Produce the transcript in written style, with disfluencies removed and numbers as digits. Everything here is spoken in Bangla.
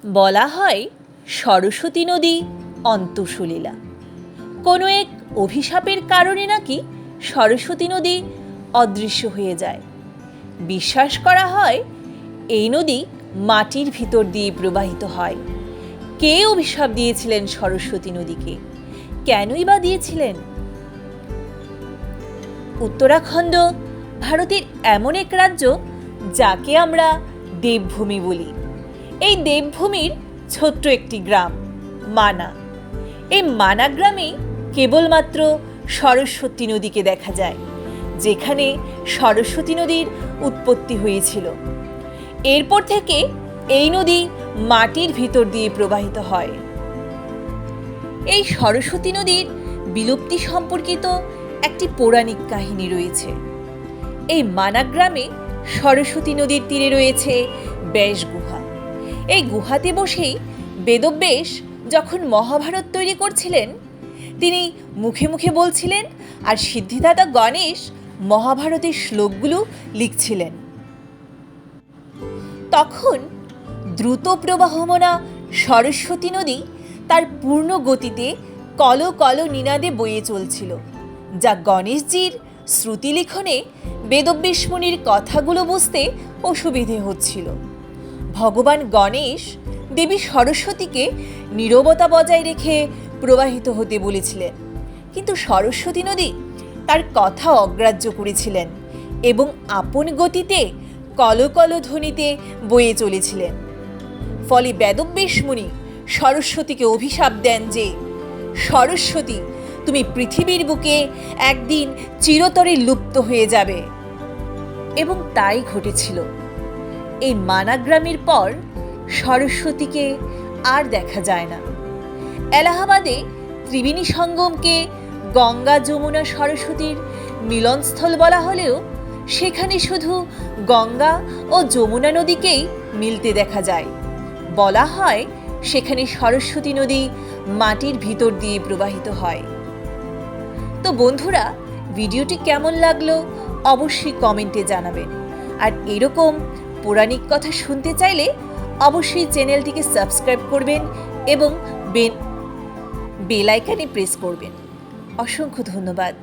বলা হয় সরস্বতী নদী অন্তঃসলীলা। কোনো এক অভিশাপের কারণে নাকি সরস্বতী নদী অদৃশ্য হয়ে যায়। বিশ্বাস করা হয় এই নদী মাটির ভিতর দিয়ে প্রবাহিত হয়। কে অভিশাপ দিয়েছিলেন সরস্বতী নদীকে? কেনই বা দিয়েছিলেন? উত্তরাখণ্ড ভারতের এমন এক রাজ্য যাকে আমরা দেবভূমি বলি। এই দেবভূমির ছোট্ট একটি গ্রাম মানা। এই মানা গ্রামে কেবলমাত্র সরস্বতী নদীকে দেখা যায়, যেখানে সরস্বতী নদীর উৎপত্তি হয়েছিল। এরপর থেকে এই নদী মাটির ভিতর দিয়ে প্রবাহিত হয়। এই সরস্বতী নদীর বিলুপ্তি সম্পর্কিত একটি পৌরাণিক কাহিনী রয়েছে। এই মানা গ্রামে সরস্বতী নদীর তীরে রয়েছে ব্যাস গুহা। এই গুহাতে বসেই বেদব্যাস যখন মহাভারত তৈরি করছিলেন, তিনি মুখে মুখে বলছিলেন আর সিদ্ধিদাতা গণেশ মহাভারতের শ্লোকগুলো লিখছিলেন। তখন দ্রুত প্রবাহমানা সরস্বতী নদী তার পূর্ণ গতিতে কল কল নিনাদে বয়ে চলছিল, যা গণেশজির শ্রুতিলিখনে বেদব্যাস মুনির কথাগুলো বুঝতে অসুবিধে হচ্ছিল। ভগবান গণেশ দেবী সরস্বতীকে নীরবতা বজায় রেখে প্রবাহিত হতে বলেছিলেন, কিন্তু সরস্বতী নদী তার কথা অগ্রাহ্য করেছিলেন এবং আপন গতিতে কলকল ধ্বনিতে বয়ে চলেছিলেন। ফলে বেদব্যাস মুনি সরস্বতীকে অভিশাপ দেন যে, সরস্বতী, তুমি পৃথিবীর বুকে একদিন চিরতরে লুপ্ত হয়ে যাবে। এবং তাই ঘটেছিল। এই মানা গ্রামের পর সরস্বতীকে আর দেখা যায় না। এলাহাবাদে ত্রিবেণী সঙ্গমকে গঙ্গা যমুনা সরস্বতীর মিলনস্থল বলা হলেও সেখানে শুধু গঙ্গা ও যমুনা নদীকেই মিলতে দেখা যায়। বলা হয় সেখানে সরস্বতী নদী মাটির ভিতর দিয়ে প্রবাহিত হয়। তো বন্ধুরা, ভিডিওটি কেমন লাগলো অবশ্যই কমেন্টে জানাবেন। আর এরকম পৌরাণিক কথা শুনতে চাইলে অবশ্যই চ্যানেলটিকে সাবস্ক্রাইব করবেন এবং বেল আইকনে প্রেস করবেন। অসংখ্য ধন্যবাদ।